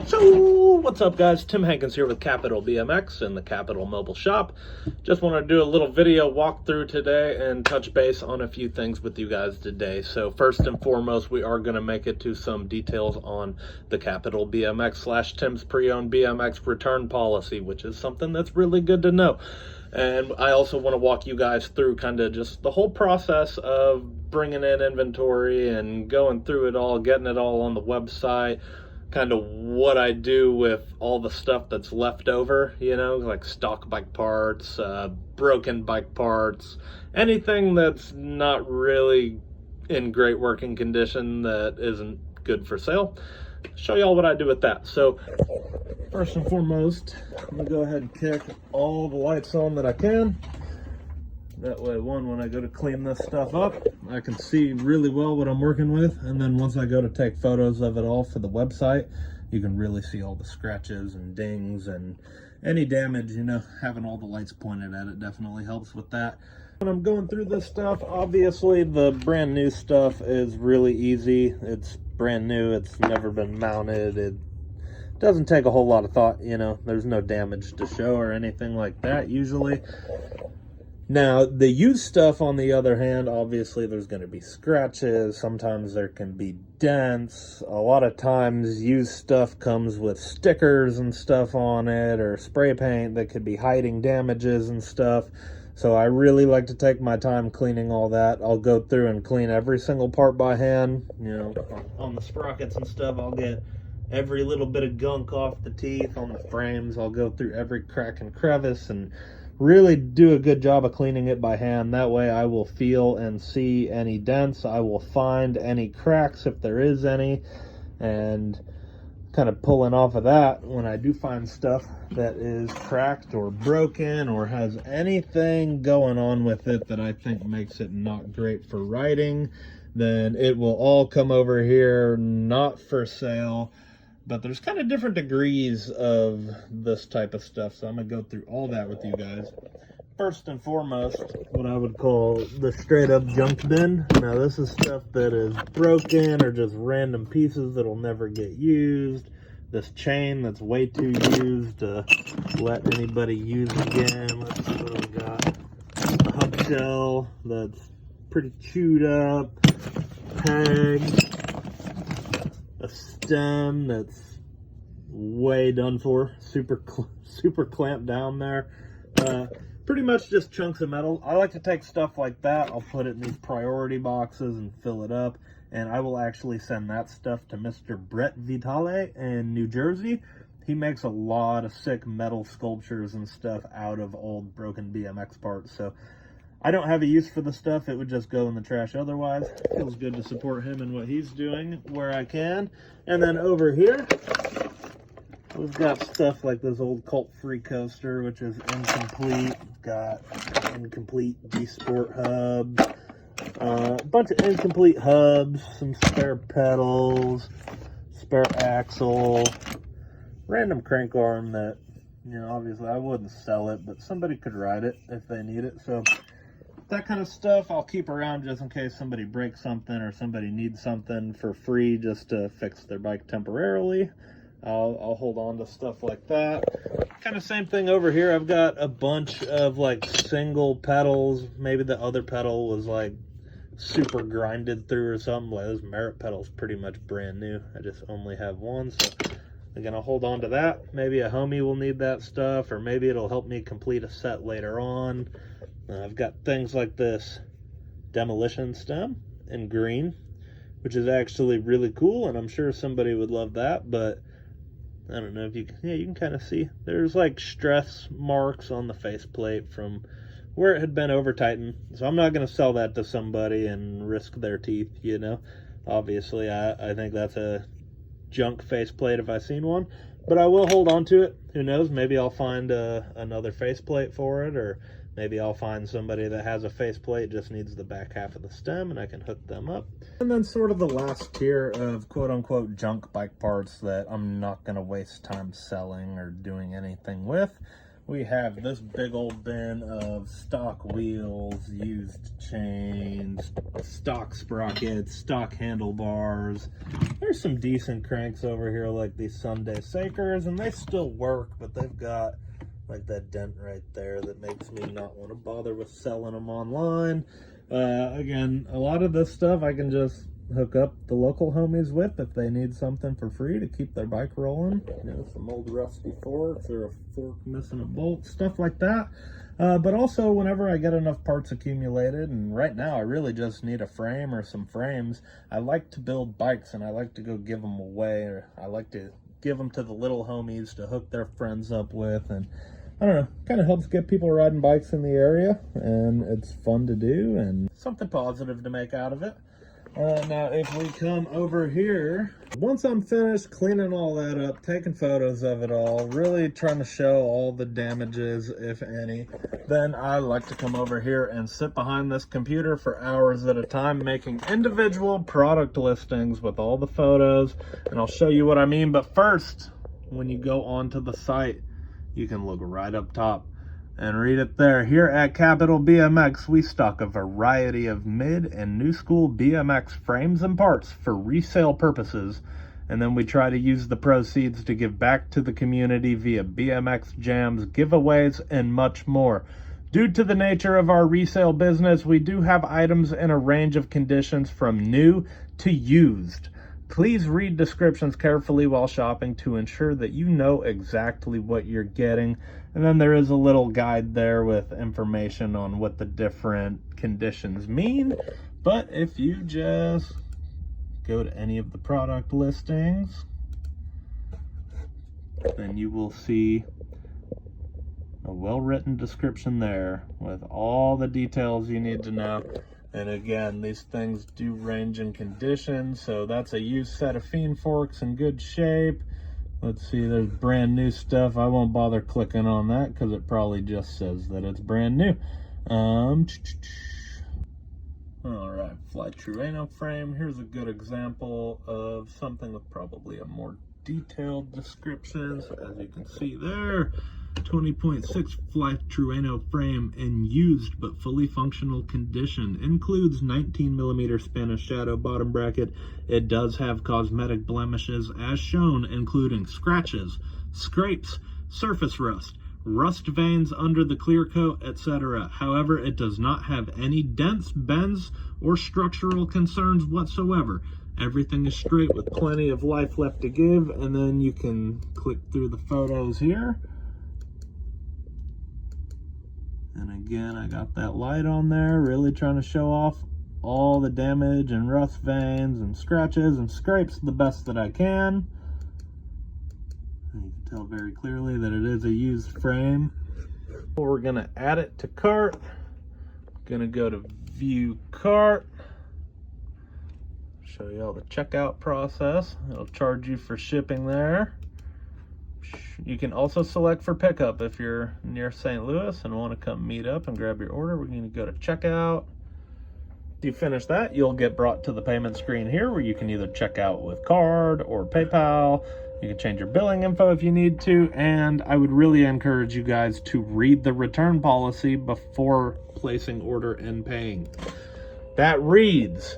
So, what's up guys? Tim Hankins here with Capital BMX and the Capital Mobile Shop. Just want to do a little video walkthrough today and touch base on a few things with you guys today. So first and foremost, we are going to make it to some details on the Capital BMX / Tim's Pre-Owned BMX return policy, which is something that's really good to know. And I also want to walk you guys through kind of just the whole process of bringing in inventory and going through it all, getting it all on the website, kind of what I do with all the stuff that's left over, you know, like stock bike parts, broken bike parts, anything that's not really in great working condition that isn't good for sale. Show y'all what I do with that. So first and foremost, I'm gonna go ahead and kick all the lights on that I can. That way, when I go to clean this stuff up, I can see really well what I'm working with. And then once I go to take photos of it all for the website, you can really see all the scratches and dings and any damage. You know, having all the lights pointed at it definitely helps with that. When I'm going through this stuff, obviously the brand new stuff is really easy. It's brand new. It's never been mounted. It doesn't take a whole lot of thought, you know. There's no damage to show or anything like that usually. Now, the used stuff, on the other hand, obviously there's going to be scratches. Sometimes there can be dents. A lot of times used stuff comes with stickers and stuff on it or spray paint that could be hiding damages and stuff. So I really like to take my time cleaning all that. I'll go through and clean every single part by hand. You know, on the sprockets and stuff, I'll get every little bit of gunk off the teeth. On the frames, I'll go through every crack and crevice and really do a good job of cleaning it by hand. That way I will feel and see any dents. I will find any cracks if there is any, and kind of pulling off of that, when I do find stuff that is cracked or broken or has anything going on with it that I think makes it not great for riding, then it will all come over here, not for sale. But there's kind of different degrees of this type of stuff, so I'm going to go through all that with you guys. First and foremost, what I would call the straight-up junk bin. Now, this is stuff that is broken or just random pieces that'll never get used. This chain that's way too used to let anybody use again. Let's see what we got. A hub shell that's pretty chewed up. Pegs. A stem that's way done for, super clamped down there. Pretty much just chunks of metal. I like to take stuff like that, I'll put it in these priority boxes and fill it up, and I will actually send that stuff to Mr. Brett Vitale in New Jersey. He makes a lot of sick metal sculptures and stuff out of old broken BMX parts, so I don't have a use for the stuff. It would just go in the trash otherwise. Feels good to support him in what he's doing where I can. And then over here, we've got stuff like this old Cult Free coaster, which is incomplete. We've got incomplete B-Sport hubs, a bunch of incomplete hubs, some spare pedals, spare axle, random crank arm that, you know, obviously I wouldn't sell it, but somebody could ride it if they need it. So that kind of stuff I'll keep around just in case somebody breaks something or somebody needs something for free just to fix their bike temporarily. I'll hold on to stuff like that. Kind of same thing over here. I've got a bunch of like single pedals. Maybe the other pedal was like super grinded through or something. Like this Merit pedal's pretty much brand new. I just only have one, so again, I'll hold on to that. Maybe a homie will need that stuff, or maybe it'll help me complete a set later on. I've got things like this demolition stem in green, which is actually really cool, and I'm sure somebody would love that, but I don't know if you can, yeah, you can kind of see there's like stress marks on the faceplate from where it had been over tightened. So I'm not going to sell that to somebody and risk their teeth, you know. Obviously, I think that's a junk faceplate if I seen one, but I will hold on to it. Who knows, maybe I'll find another faceplate for it, or maybe I'll find somebody that has a faceplate, just needs the back half of the stem, and I can hook them up. And then sort of the last tier of quote-unquote junk bike parts that I'm not going to waste time selling or doing anything with we have this big old bin of stock wheels, used chains, stock sprockets, stock handlebars. There's some decent cranks over here like these Sunday Sakers, and they still work, but they've got like that dent right there that makes me not want to bother with selling them online. Again, a lot of this stuff I can just hook up the local homies with if they need something for free to keep their bike rolling. You know, some old rusty forks or a fork missing a bolt, stuff like that. But also whenever I get enough parts accumulated, and right now I really just need a frame or some frames, I like to build bikes and I like to go give them away, or I like to give them to the little homies to hook their friends up with. And I don't know, kind of helps get people riding bikes in the area, and it's fun to do and something positive to make out of it. Now, if we come over here, once I'm finished cleaning all that up, taking photos of it all, really trying to show all the damages, if any, then I like to come over here and sit behind this computer for hours at a time, making individual product listings with all the photos, and I'll show you what I mean. But first, when you go onto the site, you can look right up top and read it there. Here at Capital BMX, we stock a variety of mid and new school BMX frames and parts for resale purposes, and then we try to use the proceeds to give back to the community via BMX jams, giveaways, and much more. Due to the nature of our resale business, we do have items in a range of conditions from new to used. Please read descriptions carefully while shopping to ensure that you know exactly what you're getting. And then there is a little guide there with information on what the different conditions mean. But if you just go to any of the product listings, then you will see a well-written description there with all the details you need to know. And again, these things do range in condition, so that's a used set of Fiend forks in good shape. Let's see, there's brand new stuff. I won't bother clicking on that because it probably just says that it's brand new. All right, Fly Trueno frame. Here's a good example of something with probably a more detailed description. So as you can see there, 20.6 Fly Trueno frame in used but fully functional condition. Includes 19mm Spanish shadow bottom bracket. It does have cosmetic blemishes as shown, including scratches, scrapes, surface rust, rust veins under the clear coat, etc. However, it does not have any dents, bends, or structural concerns whatsoever. Everything is straight with plenty of life left to give, and then you can click through the photos here. And again, I got that light on there, really trying to show off all the damage and rust veins and scratches and scrapes the best that I can. And you can tell very clearly that it is a used frame. We're gonna add it to cart. Gonna go to view cart. Show you all the checkout process. It'll charge you for shipping there. You can also select for pickup if you're near St. Louis and want to come meet up and grab your order. We're going to go to checkout. If you finish that, you'll get brought to the payment screen here where you can either check out with card or PayPal. You can change your billing info if you need to, and I would really encourage you guys to read the return policy before placing order and paying. That reads,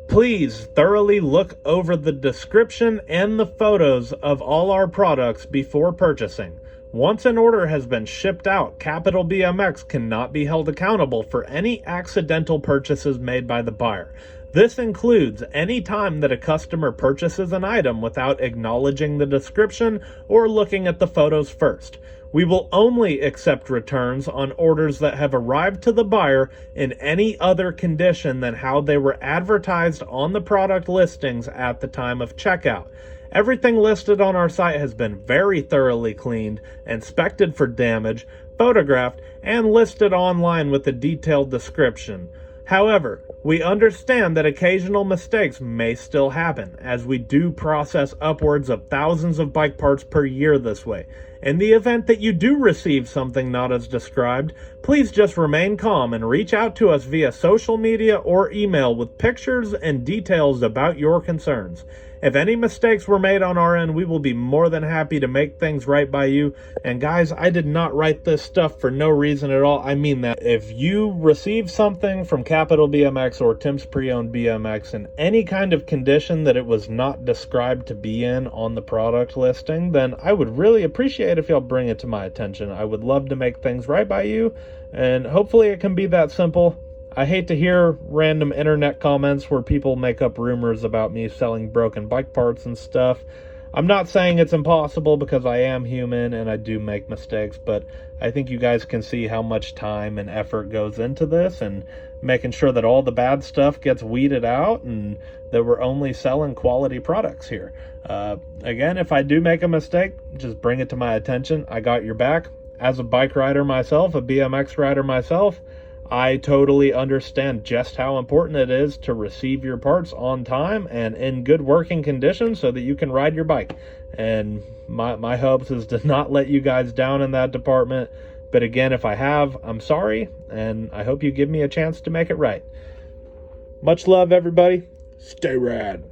please thoroughly look over the description and the photos of all our products before purchasing. Once an order has been shipped out, Capital BMX cannot be held accountable for any accidental purchases made by the buyer. This includes any time that a customer purchases an item without acknowledging the description or looking at the photos first. We will only accept returns on orders that have arrived to the buyer in any other condition than how they were advertised on the product listings at the time of checkout. Everything listed on our site has been very thoroughly cleaned, inspected for damage, photographed, and listed online with a detailed description. However, we understand that occasional mistakes may still happen, as we do process upwards of thousands of bike parts per year this way. In the event that you do receive something not as described, please just remain calm and reach out to us via social media or email with pictures and details about your concerns. If any mistakes were made on our end, we will be more than happy to make things right by you. And guys, I did not write this stuff for no reason at all. I mean that. If you receive something from Capital BMX or Tim's Pre-Owned BMX in any kind of condition that it was not described to be in on the product listing, then I would really appreciate if y'all bring it to my attention. I would love to make things right by you, and hopefully it can be that simple. I hate to hear random internet comments where people make up rumors about me selling broken bike parts and stuff. I'm not saying it's impossible, because I am human and I do make mistakes, but I think you guys can see how much time and effort goes into this and making sure that all the bad stuff gets weeded out and that we're only selling quality products here. Again, if I do make a mistake, just bring it to my attention. I got your back. As a bike rider myself, a BMX rider myself, I totally understand just how important it is to receive your parts on time and in good working condition so that you can ride your bike. And my hopes is to not let you guys down in that department. But again, if I have, I'm sorry, and I hope you give me a chance to make it right. Much love, everybody. Stay rad.